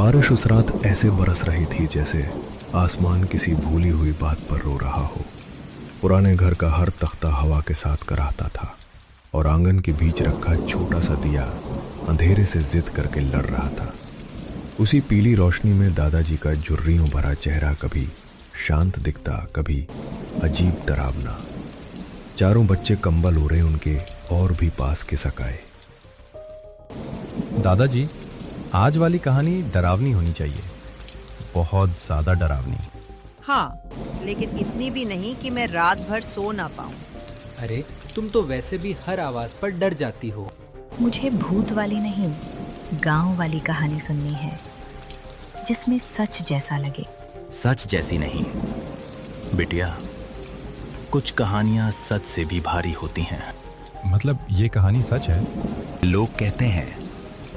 बारिश उस रात ऐसे बरस रही थी जैसे आसमान किसी भूली हुई बात पर रो रहा हो। पुराने घर का हर तख्ता हवा के साथ कराहता था और आंगन के बीच रखा छोटा सा दिया अंधेरे से जिद करके लड़ रहा था। उसी पीली रोशनी में दादाजी का झुर्रियों भरा चेहरा कभी शांत दिखता, कभी अजीब डरावना। चारों बच्चे कंबल ओढ़े उनके और भी पास खिसक आए। दादाजी, आज वाली कहानी डरावनी होनी चाहिए, बहुत ज्यादा डरावनी। हाँ, लेकिन इतनी भी नहीं कि मैं रात भर सो ना पाऊं। अरे तुम तो वैसे भी हर आवाज पर डर जाती हो। मुझे भूत वाली नहीं, गांव वाली कहानी सुननी है, जिसमें सच जैसा लगे। सच जैसी नहीं बिटिया, कुछ कहानियां सच से भी भारी होती हैं। मतलब ये कहानी सच है? लोग कहते हैं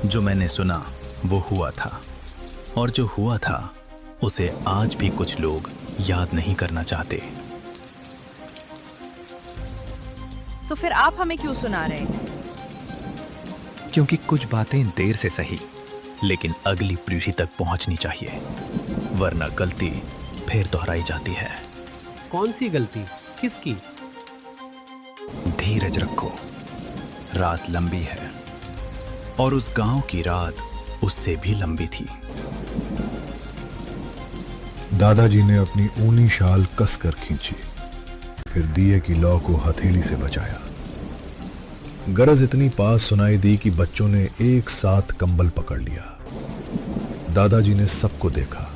जो मैंने सुना वो हुआ था, और जो हुआ था उसे आज भी कुछ लोग याद नहीं करना चाहते। तो फिर आप हमें क्यों सुना रहे हैं? क्योंकि कुछ बातें देर से सही लेकिन अगली पीढ़ी तक पहुंचनी चाहिए, वरना गलती फिर दोहराई जाती है। कौन सी गलती? किसकी? धीरज रखो, रात लंबी है और उस गांव की रात उससे भी लंबी थी। दादाजी ने अपनी ऊनी शाल कसकर खींची, फिर दिए की लौ को हथेली से बचाया। गरज इतनी पास सुनाई दी कि बच्चों ने एक साथ कंबल पकड़ लिया। दादाजी ने सबको देखा,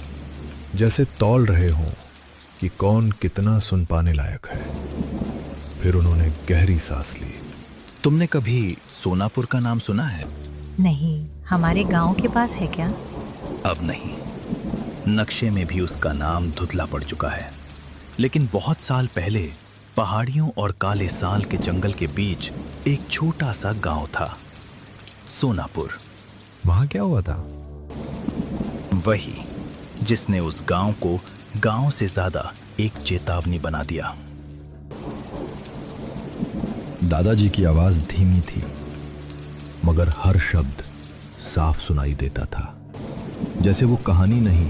जैसे तौल रहे हों कि कौन कितना सुन पाने लायक है। फिर उन्होंने गहरी सांस ली। तुमने कभी सोनापुर का नाम सुना है? नहीं, हमारे गांव के पास है क्या? अब नहीं, नक्शे में भी उसका नाम धुंधला पड़ चुका है। लेकिन बहुत साल पहले पहाड़ियों और काले साल के जंगल के बीच एक छोटा सा गांव था, सोनापुर। वहां क्या हुआ था? वही जिसने उस गांव को गांव से ज्यादा एक चेतावनी बना दिया। दादाजी की आवाज धीमी थी, मगर हर शब्द साफ सुनाई देता था, जैसे वो कहानी नहीं,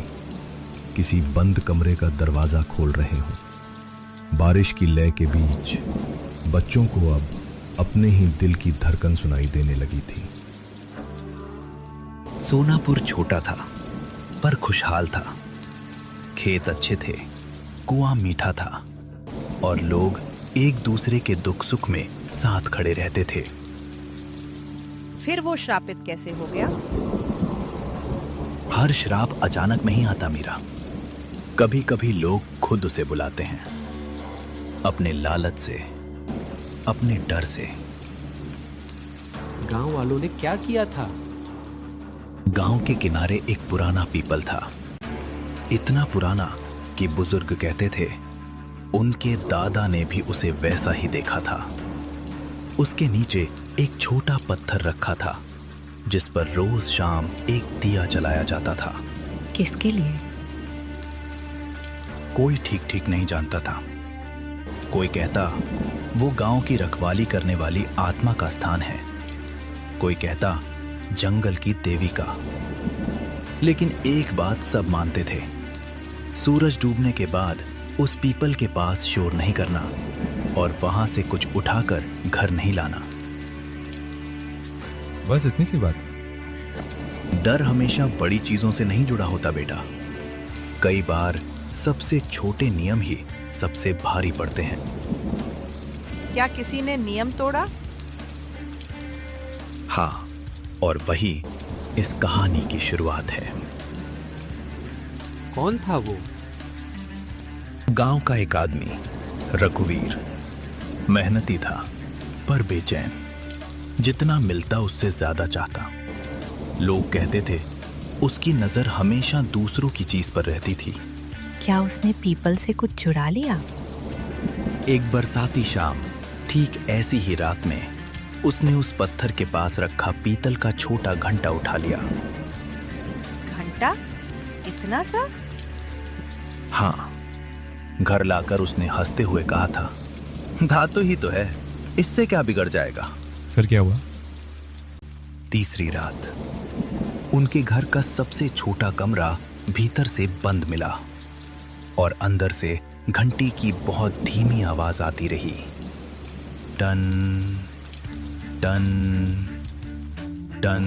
किसी बंद कमरे का दरवाजा खोल रहे हों। बारिश की लय के बीच बच्चों को अब अपने ही दिल की धड़कन सुनाई देने लगी थी। सोनापुर छोटा था पर खुशहाल था। खेत अच्छे थे, कुआं मीठा था और लोग एक दूसरे के दुख सुख में साथ खड़े रहते थे। फिर वो श्रापित कैसे हो गया? हर श्राप अचानक नहीं आता मीरा, कभी कभी लोग खुद उसे बुलाते हैं, अपने लालच से, अपने डर से। गांव वालों ने क्या किया था? गांव के किनारे एक पुराना पीपल था, इतना पुराना कि बुजुर्ग कहते थे उनके दादा ने भी उसे वैसा ही देखा था। उसके नीचे एक छोटा पत्थर रखा था जिस पर रोज शाम एक दिया जलाया जाता था। किसके लिए? कोई ठीक ठीक नहीं जानता था। कोई कहता वो गांव की रखवाली करने वाली आत्मा का स्थान है, कोई कहता जंगल की देवी का। लेकिन एक बात सब मानते थे, सूरज डूबने के बाद उस पीपल के पास शोर नहीं करना और वहां से कुछ उठाकर घर नहीं लाना। बस इतनी सी बात? डर हमेशा बड़ी चीजों से नहीं जुड़ा होता बेटा, कई बार सबसे छोटे नियम ही सबसे भारी पड़ते हैं। क्या किसी ने नियम तोड़ा? हाँ, और वही इस कहानी की शुरुआत है। कौन था वो? गांव का एक आदमी, रघुवीर। मेहनती था पर बेचैन, जितना मिलता उससे ज्यादा चाहता। लोग कहते थे उसकी नजर हमेशा दूसरों की चीज पर रहती थी। क्या उसने पीपल से कुछ चुरा लिया? एक बरसाती शाम, ठीक ऐसी ही रात में उसने उस पत्थर के पास रखा पीतल का छोटा घंटा उठा लिया। घंटा? इतना सा? हाँ, घर लाकर उसने हंसते हुए कहा था, धातु ही तो है, इससे क्या बिगड़ जाएगा। फिर क्या हुआ? तीसरी रात उनके घर का सबसे छोटा कमरा भीतर से बंद मिला और अंदर से घंटी की बहुत धीमी आवाज आती रही। टन टन टन,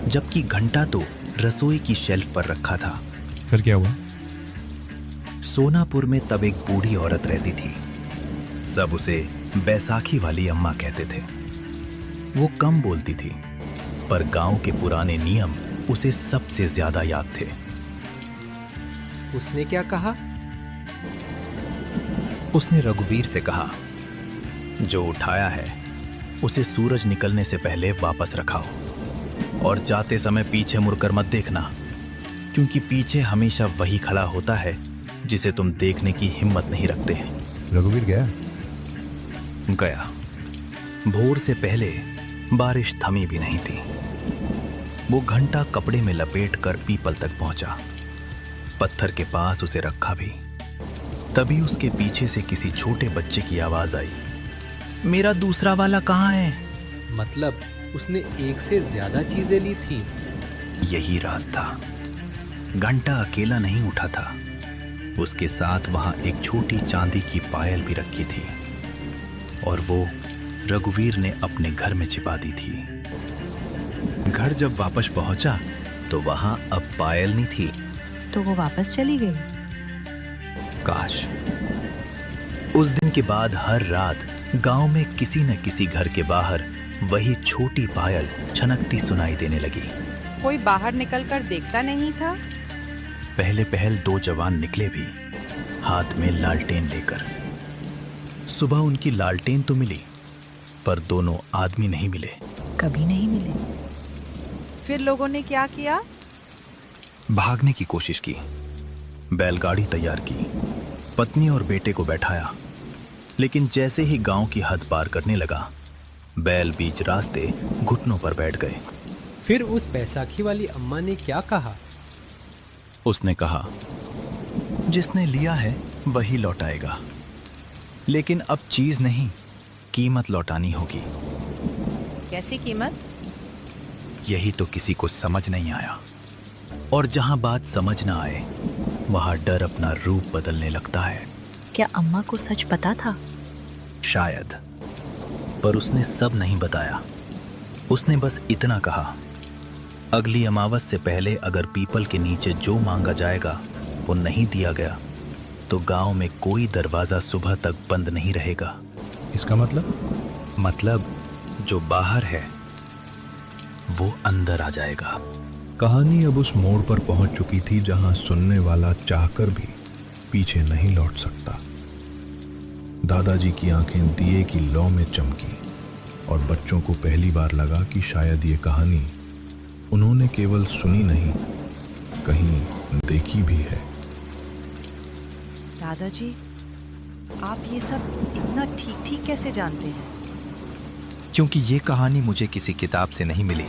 जबकि घंटा तो रसोई की शेल्फ पर रखा था। फिर क्या हुआ? सोनापुर में तब एक बूढ़ी औरत रहती थी। सब उसे बैसाखी वाली अम्मा कहते थे। वो कम बोलती थी, पर गांव के पुराने नियम उसे सबसे ज्यादा याद थे। उसने क्या कहा? उसने रघुवीर से कहा, जो उठाया है उसे सूरज निकलने से पहले वापस रखाओ और जाते समय पीछे मुड़कर मत देखना, क्योंकि पीछे हमेशा वही खड़ा होता है जिसे तुम देखने की हिम्मत नहीं रखते। रघुवीर गया? गया। भोर से पहले बारिश थमी भी नहीं थी। वो घंटा कपड़े में लपेटकर पीपल तक पहुंचा। पत्थर के पास उसे रखा भी। तभी उसके पीछे से किसी छोटे बच्चे की आवाज आई, मेरा दूसरा वाला कहाँ है? मतलब उसने एक से ज्यादा चीजें ली थी। यही राज था। घंटा अकेला नहीं उठा था, उसके साथ वहां एक छोटी चांदी की पायल भी रखी थी और वो रघुवीर ने अपने घर में छिपा दी थी। घर जब वापस पहुंचा तो वहां अब पायल नहीं थी। तो वो वापस चली गई। काश। उस दिन के बाद हर रात गांव में किसी न किसी घर के बाहर वही छोटी पायल छनकती सुनाई देने लगी। कोई बाहर निकलकर देखता नहीं था? पहले पहल 2 जवान निकले भी, हाथ में लालटेन लेकर। सुबह उनकी लालटेन तो मिली, पर दोनों आदमी नहीं मिले। कभी नहीं मिले। फिर लोगों ने क्या किया? भागने की कोशिश की, बैलगाड़ी तैयार की, पत्नी और बेटे को बैठाया, लेकिन जैसे ही गांव की हद पार करने लगा, बैल बीच रास्ते घुटनों पर बैठ गए। फिर उस बैसाखी वाली अम्मा ने क्या कहा? उसने कहा, जिसने लिया है वही लौटाएगा, लेकिन अब चीज नहीं, कीमत लौटानी होगी। कैसी कीमत? यही तो किसी को समझ नहीं आया। और जहां बात समझ ना आए, वहां डर अपना रूप बदलने लगता है। क्या अम्मा को सच पता था? शायद, पर उसने सब नहीं बताया। उसने बस इतना कहा, अगली अमावस से पहले अगर पीपल के नीचे जो मांगा जाएगा वो नहीं दिया गया तो गांव में कोई दरवाजा सुबह तक बंद नहीं रहेगा। इसका मतलब? जो बाहर है वो अंदर आ जाएगा। कहानी अब उस मोड़ पर पहुंच चुकी थी जहां सुनने वाला चाहकर भी पीछे नहीं लौट सकता। दादाजी की आंखें दिए की लौ में चमकी और बच्चों को पहली बार लगा कि शायद ये कहानी उन्होंने केवल सुनी नहीं, कहीं देखी भी है। दादाजी, आप ये सब इतना ठीक ठीक कैसे जानते हैं? क्योंकि ये कहानी मुझे किसी किताब से नहीं मिली।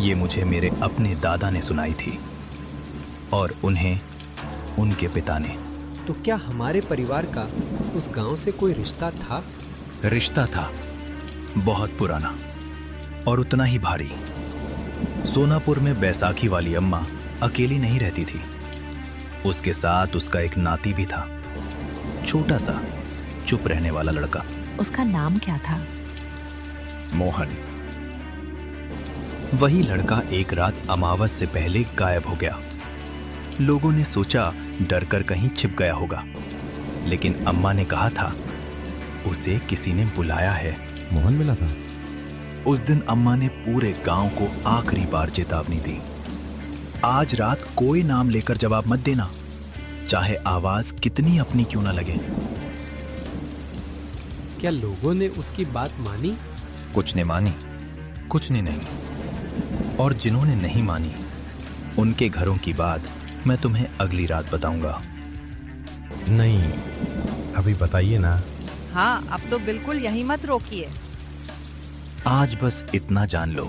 ये मुझे मेरे अपने दादा ने सुनाई थी और उन्हें उनके पिता ने। तो क्या हमारे परिवार का उस गांव से कोई रिश्ता था? रिश्ता था, बहुत पुराना और उतना ही भारी। सोनापुर में बैसाखी वाली अम्मा अकेली नहीं रहती थी। उसके साथ उसका एक नाती भी था, छोटा सा चुप रहने वाला लड़का। उसका नाम क्या था? मोहन। वही लड़का एक रात अमावस से पहले गायब हो गया। लोगों ने सोचा डरकर कहीं छिप गया होगा, लेकिन अम्मा ने कहा था उसे किसी ने बुलाया है। मोहन मिला था? उस दिन अम्मा ने पूरे गांव को आखिरी बार चेतावनी दी, आज रात कोई नाम लेकर जवाब मत देना, चाहे आवाज कितनी अपनी क्यों ना लगे। क्या लोगों ने उसकी बात मानी? कुछ ने मानी, कुछ ने नहीं। और जिन्होंने नहीं मानी, उनके घरों की बात मैं तुम्हें अगली रात बताऊंगा। नहीं, अभी बताइए ना। हाँ, अब तो बिल्कुल यही मत रोकिए। आज बस इतना जान लो,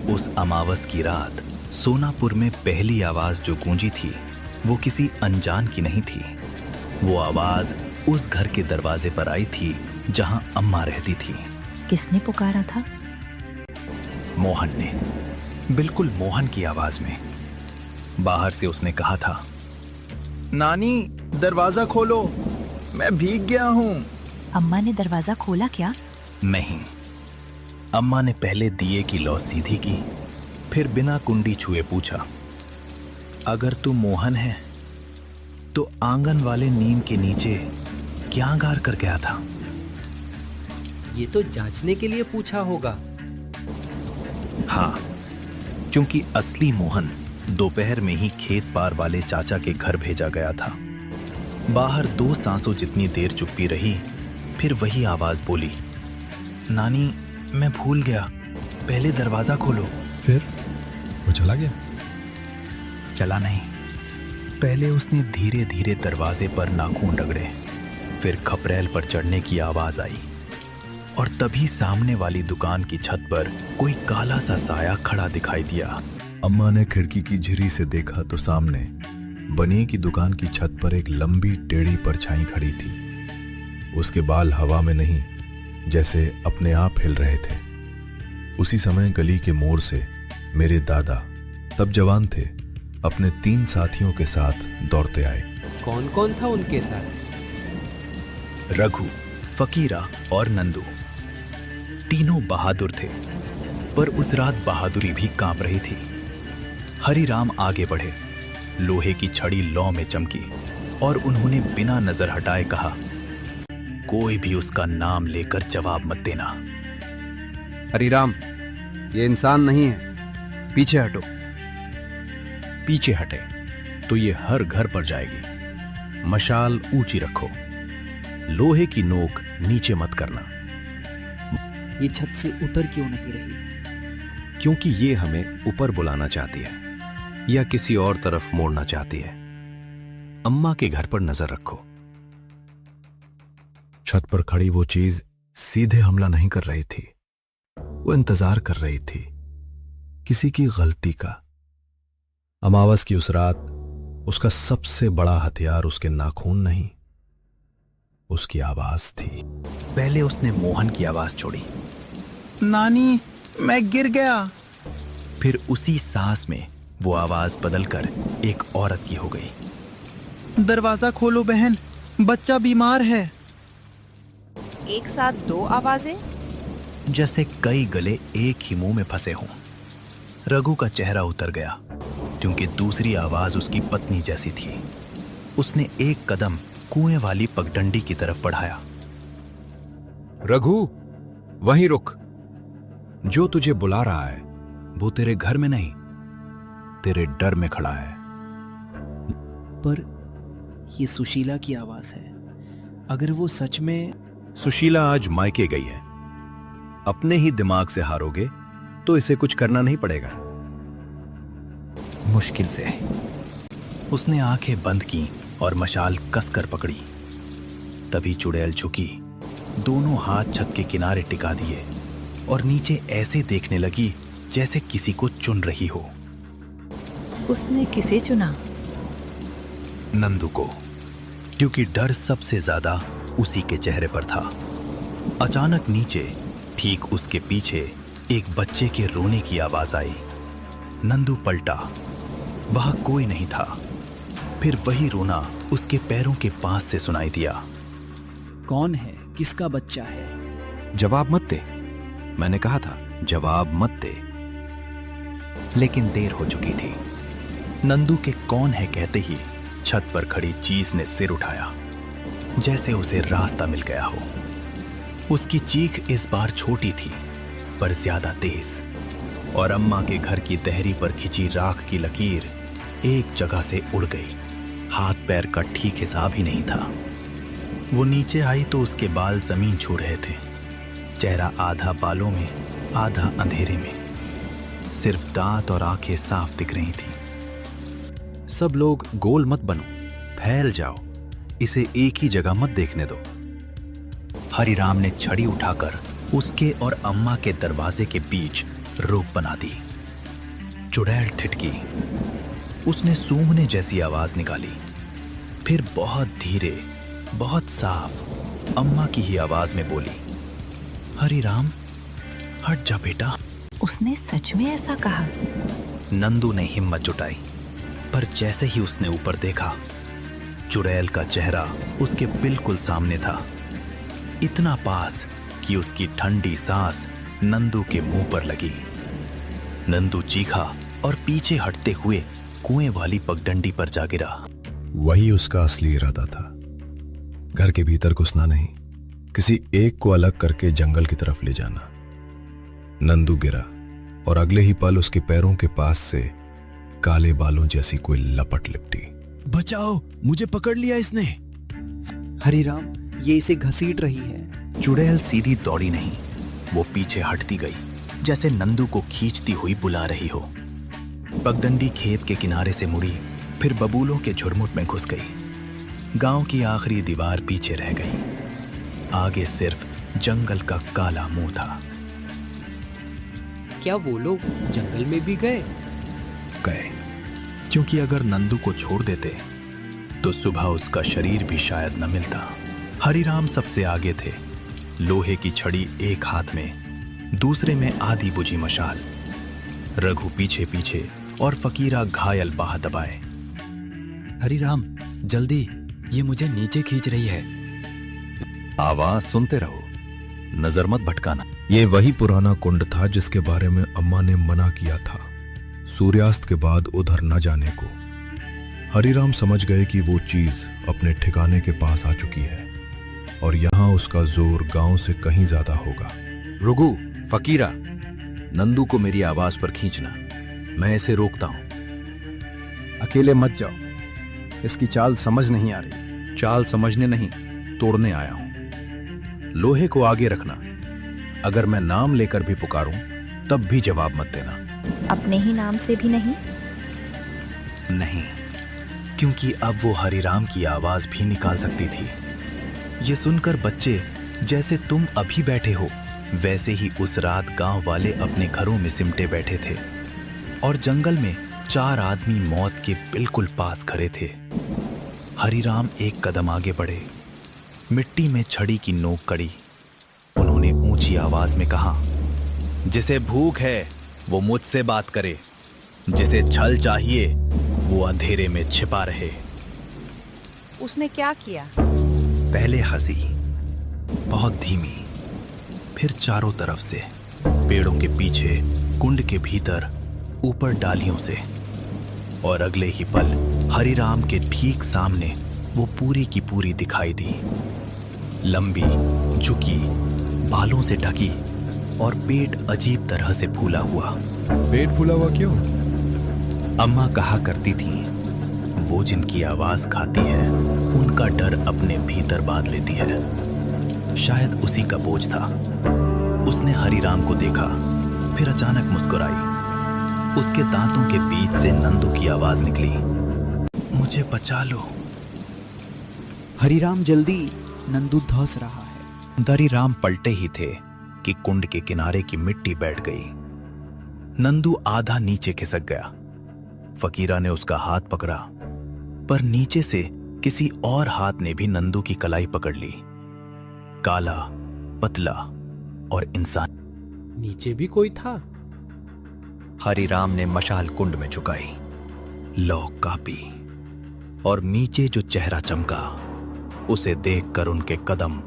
उस अमावस की रात सोनापुर में पहली आवाज जो गूंजी थी वो किसी अनजान की नहीं थी। वो आवाज उस घर के दरवाजे पर आई थी जहां अम्मा रहती थी। किसने पुकारा था? मोहन ने। बिल्कुल मोहन की आवाज में। बाहर से उसने कहा था, नानी दरवाजा खोलो, मैं भीग गया हूं। अम्मा ने दरवाजा खोला क्या? नहीं, अम्मा ने पहले दिए की लौ सीधी की, फिर बिना कुंडी छुए पूछा, अगर तू मोहन है तो आंगन वाले नीम के नीचे क्या गार कर गया था? ये तो जांचने के लिए पूछा होगा। हाँ, क्योंकि असली मोहन दोपहर में ही खेत पार वाले चाचा के घर भेजा गया था। बाहर 2 सांसों जितनी देर चुप्पी रही, फिर वही आवाज बोली, नानी मैं भूल गया, पहले दरवाजा खोलो। फिर वो चला गया? चला नहीं, पहले उसने धीरे धीरे दरवाजे पर नाखून रगड़े, फिर खपरेल पर चढ़ने की आवाज आई और तभी सामने वाली दुकान की छत पर कोई काला सा साया खड़ा दिखाई दिया। अम्मा ने खिड़की की झिरी से देखा तो सामने बनिए की दुकान की छत पर एक लंबी टेढ़ी परछाई खड़ी थी। उसके बाल हवा में नहीं, जैसे अपने आप हिल रहे थे। उसी समय गली के मोड़ से मेरे दादा, तब जवान थे, अपने 3 साथियों के साथ दौड़ते आए। कौन कौन था उनके साथ? रघु, फकीरा और नंदू। तीनों बहादुर थे, पर उस रात बहादुरी भी कांप रही थी। हरिराम आगे बढ़े, लोहे की छड़ी लौ में चमकी और उन्होंने बिना नजर हटाए कहा, कोई भी उसका नाम लेकर जवाब मत देना। हरिराम, ये इंसान नहीं है, पीछे हटो। पीछे हटे तो ये हर घर पर जाएगी। मशाल ऊंची रखो, लोहे की नोक नीचे मत करना। ये छत से उतर क्यों नहीं रही? क्योंकि ये हमें ऊपर बुलाना चाहती है या किसी और तरफ मोड़ना चाहती है। अम्मा के घर पर नजर रखो। छत पर खड़ी वो चीज सीधे हमला नहीं कर रही थी, वो इंतजार कर रही थी किसी की गलती का। अमावस की उस रात उसका सबसे बड़ा हथियार उसके नाखून नहीं, उसकी आवाज थी। पहले उसने मोहन की आवाज छोड़ी, नानी मैं गिर गया। फिर उसी सांस में वो आवाज बदलकर एक औरत की हो गई, दरवाजा खोलो बहन, बच्चा बीमार है। एक साथ 2 आवाजें? जैसे कई गले एक ही मुंह में फंसे हों। रघु का चेहरा उतर गया, क्योंकि दूसरी आवाज उसकी पत्नी जैसी थी। उसने एक कदम कुएं वाली पगडंडी की तरफ बढ़ाया। रघु, वहीं रुक। जो तुझे बुला रहा है वो तेरे घर में नहीं, तेरे डर में खड़ा है। पर ये सुशीला की आवाज है। अगर वो सच में... सुशीला आज मायके गई है। अपने ही दिमाग से हारोगे तो इसे कुछ करना नहीं पड़ेगा। मुश्किल से उसने आंखें बंद की और मशाल कसकर पकड़ी। तभी चुड़ैल झुकी, दोनों हाथ छत के किनारे टिका दिए और नीचे ऐसे देखने लगी जैसे किसी को चुन रही हो। उसने किसे चुना? नंदू को, क्योंकि डर सबसे ज्यादा उसी के चेहरे पर था। अचानक नीचे ठीक उसके पीछे एक बच्चे के रोने की आवाज आई। नंदू पलटा, वहां कोई नहीं था। फिर वही रोना उसके पैरों के पास से सुनाई दिया। कौन है? किसका बच्चा है? जवाब मत दे, मैंने कहा था जवाब मत दे। लेकिन देर हो चुकी थी। नंदू के कौन है कहते ही छत पर खड़ी चीज ने सिर उठाया, जैसे उसे रास्ता मिल गया हो। उसकी चीख इस बार छोटी थी पर ज्यादा तेज, और अम्मा के घर की तहरी पर खिंची राख की लकीर एक जगह से उड़ गई। हाथ पैर का ठीक हिसाब ही नहीं था। वो नीचे आई तो उसके बाल जमीन छू रहे थे। चेहरा आधा बालों में आधा अंधेरे में, सिर्फ दांत और आंखें साफ दिख रही थी। सब लोग गोल मत बनो, फैल जाओ, इसे एक ही जगह मत देखने दो। हरिराम ने छड़ी उठाकर उसके और अम्मा के दरवाजे के बीच रोक बना दी। चुड़ैल ठिठकी, उसने सूंघने जैसी आवाज निकाली। फिर बहुत धीरे, बहुत साफ अम्मा की ही आवाज में बोली, हरिराम हट जा बेटा। उसने सच में ऐसा कहा? नंदू ने हिम्मत जुटाई, पर जैसे ही उसने ऊपर देखा, चुड़ैल का चेहरा उसके बिल्कुल सामने था, इतना पास कि उसकी ठंडी सांस नंदू के मुंह पर लगी। नंदू चीखा और पीछे हटते हुए कुएं वाली पगडंडी पर जा गिरा। वही उसका असली इरादा था, घर के भीतर घुसना नहीं, किसी एक को अलग करके जंगल की तरफ ले जाना। नंदू गिरा और अगले ही पल उसके पैरों के पास से काले बालों जैसी कोई लपट लिपटी। बचाओ, मुझे पकड़ लिया इसने। हरिराम, ये इसे घसीट रही है। चुड़ैल सीधी दौड़ी नहीं, वो पीछे हटती गई, जैसे नंदू को खींचती हुई बुला रही हो। पगडंडी खेत के किनारे से मुड़ी, फिर बबूलों के झुरमुट में घुस गई। गांव की आखिरी दीवार पीछे रह गई, आगे सिर्फ जंगल का काला मुंह था। क्या वो लोग जंगल में भी गए? गए, क्योंकि अगर नंदू को छोड़ देते तो सुबह उसका शरीर भी शायद न मिलता। हरिराम सबसे आगे थे, लोहे की छड़ी एक हाथ में, दूसरे में आधी बुझी मशाल। रघु पीछे पीछे और फकीरा घायल बाह दबाए। हरिराम, जल्दी, ये मुझे नीचे खींच रही है। आवाज सुनते रहो, नजर मत भटकाना। ये वही पुराना कुंड था जिसके बारे में अम्मा ने मना किया था, सूर्यास्त के बाद उधर न जाने को। हरिराम समझ गए कि वो चीज अपने ठिकाने के पास आ चुकी है और यहाँ उसका जोर गांव से कहीं ज्यादा होगा। रुगु, फकीरा, नंदू को मेरी आवाज पर खींचना, मैं इसे रोकता हूं। अकेले मत जाओ, इसकी चाल समझ नहीं आ रही। चाल समझने नहीं, तोड़ने आया हूं। लोहे को आगे रखना, अगर मैं नाम लेकर भी पुकारूं तब भी जवाब मत देना। अपने ही नाम से भी नहीं? नहीं, क्योंकि अब वो हरिराम की आवाज भी निकाल सकती थी। ये सुनकर बच्चे जैसे तुम अभी बैठे हो, वैसे ही उस रात गांव वाले अपने घरों में सिमटे बैठे थे और जंगल में 4 आदमी मौत के बिल्कुल पास खड़े थे। हरिराम एक कदम आगे बढ़े, मिट्टी में छड़ी की नोक कड़ी। उन्होंने ऊंची आवाज में कहा, जिसे भूख है वो मुझसे बात करे, जिसे छल चाहिए वो अंधेरे में छिपा रहे। उसने क्या किया? पहले हंसी, बहुत धीमी, फिर चारों तरफ से, पेड़ों के पीछे, कुंड के भीतर, ऊपर डालियों से, और अगले ही पल हरिराम के ठीक सामने वो पूरी की पूरी दिखाई दी। लंबी, झुकी, बालों से ढकी और पेट अजीब तरह से फूला हुआ। पेट फूला हुआ क्यों? अम्मा कहा करती थी, वो जिनकी आवाज खाती है उनका डर अपने भीतर बांध लेती है। शायद उसी का बोझ था। उसने हरिराम को देखा, फिर अचानक मुस्कुराई। उसके दांतों के बीच से नंदू की आवाज निकली, मुझे बचा लो। हरिराम, जल्दी, नंदू धंस रहा है। दरिराम पलटे ही थे कि कुंड के किनारे की मिट्टी बैठ गई। नंदू आधा नीचे खिसक गया। फकीरा ने उसका हाथ पकड़ा, पर नीचे से किसी और हाथ ने भी नंदू की कलाई पकड़ ली। काला, पतला और इंसान। नीचे भी कोई था? हरिराम ने मशाल कुंड में झुकाई, लौ कापी, और नीचे जो चेहरा चमका, उसे देखकर उनके कदम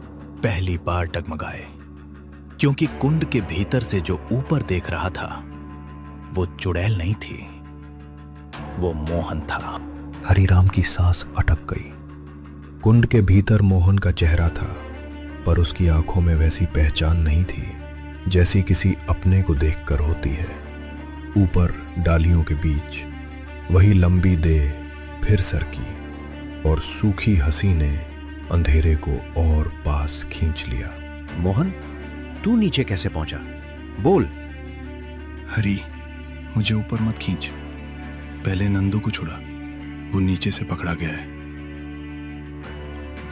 पहली बार डगमगाए, क्योंकि कुंड के भीतर से जो ऊपर देख रहा था वो चुड़ैल नहीं थी, वो मोहन था। हरिराम की सांस अटक गई। कुंड के भीतर मोहन का चेहरा था, पर उसकी आंखों में वैसी पहचान नहीं थी जैसी किसी अपने को देखकर होती है। ऊपर डालियों के बीच वही लंबी देह फिर सरकी और सूखी हंसी ने अंधेरे को और पास खींच लिया। मोहन, तू नीचे कैसे पहुंचा? बोल। हरी, मुझे ऊपर मत खींच, पहले नंदू को छुड़ा, वो नीचे से पकड़ा गया है।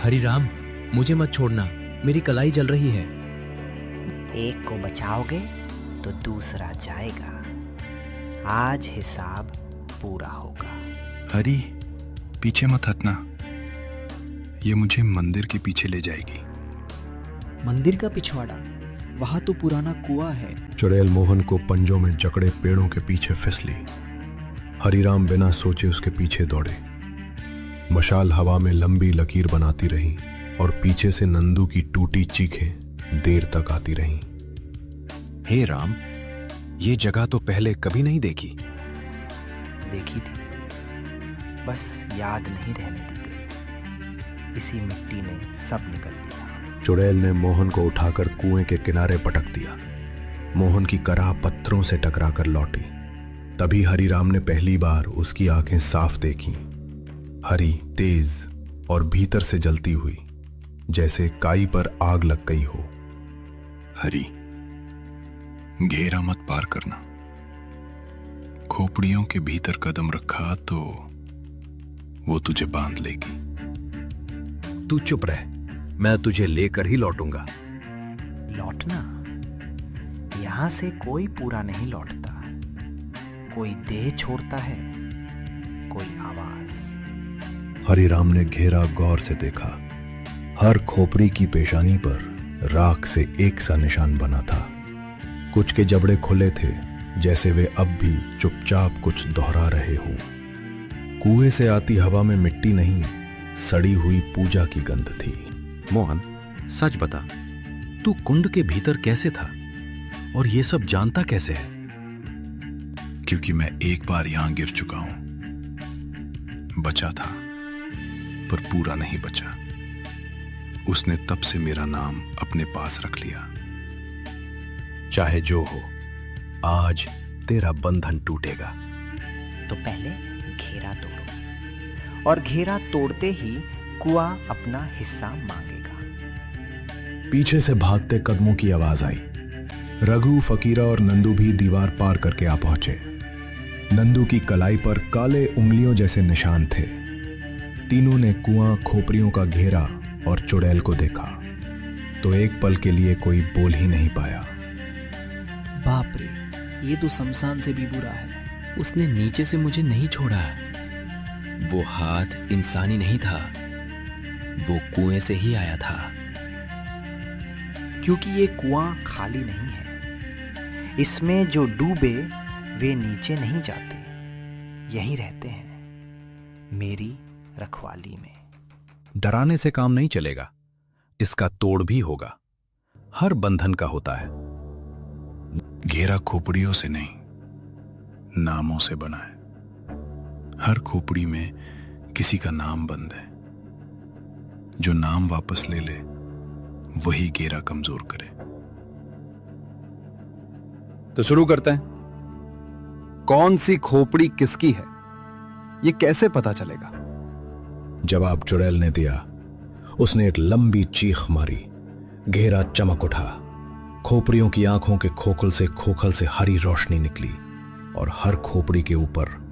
हरिराम, मुझे मत छोड़ना, मेरी कलाई जल रही है। एक को बचाओगे तो दूसरा जाएगा। आज हिसाब पूरा होगा। हरी, पीछे मत हटना, ये मुझे मंदिर के पीछे ले जाएगी। मंदिर का पिछवाड़ा? वहां तो पुराना कुआं है। चुड़ैल मोहन को पंजों में जकड़े पेड़ों के पीछे फिसली। हरिराम बिना सोचे उसके पीछे दौड़े। मशाल हवा में लंबी लकीर बनाती रही और पीछे से नंदू की टूटी चीखें देर तक आती रहीं। हे राम, ये जगह तो पहले कभी नहीं देखी। देखी थी, बस याद नहीं रहने दी गई। इसी मिट्टी ने सब निकल लिया। चुड़ैल ने मोहन को उठाकर कुएं के किनारे पटक दिया। मोहन की कराह पत्थरों से टकराकर लौटी। तभी हरिराम ने पहली बार उसकी आंखें साफ देखी, हरी, तेज और भीतर से जलती हुई, जैसे काई पर आग लग गई हो। हरी, घेरा मत पार करना। खोपड़ियों के भीतर कदम रखा तो वो तुझे बांध लेगी। तू चुप रह, मैं तुझे लेकर ही लौटूंगा। लौटना? यहां से कोई पूरा नहीं लौटता। कोई देह छोड़ता है, कोई आवाज। हरिराम ने घेरा गौर से देखा। हर खोपड़ी की पेशानी पर राख से एक सा निशान बना था। कुछ के जबड़े खुले थे, जैसे वे अब भी चुपचाप कुछ दोहरा रहे हों। कुएं से आती हवा में मिट्टी नहीं, सड़ी हुई पूजा की गंध थी। मोहन, सच बता, तू कुंड के भीतर कैसे था और ये सब जानता कैसे है? क्योंकि मैं एक बार यहां गिर चुका हूं। बचा था, पर पूरा नहीं बचा। उसने तब से मेरा नाम अपने पास रख लिया। चाहे जो हो, आज तेरा बंधन टूटेगा। तो पहले घेरा तोड़ो, और घेरा तोड़ते ही कुआं अपना हिस्सा मांगेगा। पीछे से भागते कदमों की आवाज आई। रघु, फकीरा और नंदू भी दीवार पार करके आ पहुंचे। नंदू की कलाई पर काले उंगलियों जैसे निशान थे। तीनों ने कुआं, खोपड़ियों का घेरा और चुड़ैल को देखा तो एक पल के लिए कोई बोल ही नहीं पाया। बाप रे, ये तो शमशान से भी बुरा है। उसने नीचे से मुझे नहीं छोड़ा। वो हाथ इंसानी नहीं था, वो कुएं से ही आया था। क्योंकि ये कुआं खाली नहीं है। इसमें जो डूबे वे नीचे नहीं जाते, यहीं रहते हैं, मेरी रखवाली में। डराने से काम नहीं चलेगा, इसका तोड़ भी होगा। हर बंधन का होता है। घेरा खोपड़ियों से नहीं, नामों से बना है। हर खोपड़ी में किसी का नाम बंद है। जो नाम वापस ले ले, वही घेरा कमजोर करे। तो शुरू करते हैं। कौन सी खोपड़ी किसकी है, ये कैसे पता चलेगा? जवाब चुड़ैल ने दिया। उसने एक लंबी चीख मारी। घेरा चमक उठा। खोपड़ियों की आंखों के खोखल से हरी रोशनी निकली और हर खोपड़ी के ऊपर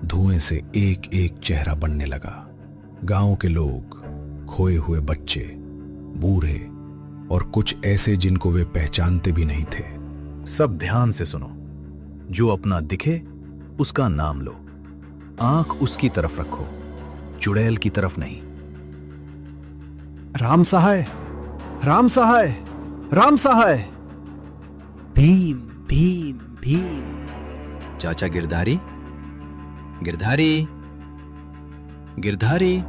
धुएं से एक एक चेहरा बनने लगा। गांव के लोग, खोए हुए बच्चे, बूढ़े और कुछ ऐसे जिनको वे पहचानते भी नहीं थे। सब ध्यान से सुनो। जो अपना दिखे उसका नाम लो। आंख उसकी तरफ रखो, चुड़ैल की तरफ नहीं। राम सहाय, राम सहाय, राम सहाय। भीम भीम भीम। चाचा गिरधारी, गिरधारी, गिरधारी।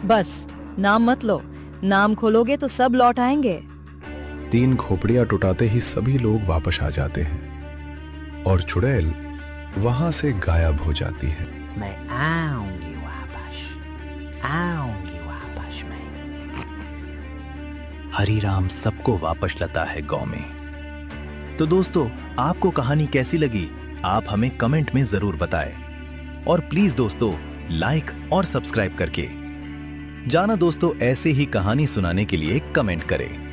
बस नाम मत लो, नाम खोलोगे तो सब लौट आएंगे। 3 खोपड़ियां टुटाते ही सभी लोग वापस आ जाते हैं और चुड़ैल वहां से गायब हो जाती है। मैं आऊंगी वापस मैं। हरिराम सबको वापस लाता है गांव में। तो दोस्तों, आपको कहानी कैसी लगी आप हमें कमेंट में जरूर बताएं। और प्लीज दोस्तों, लाइक और सब्सक्राइब करके जाना दोस्तों ऐसे ही कहानी सुनाने के लिए कमेंट करें।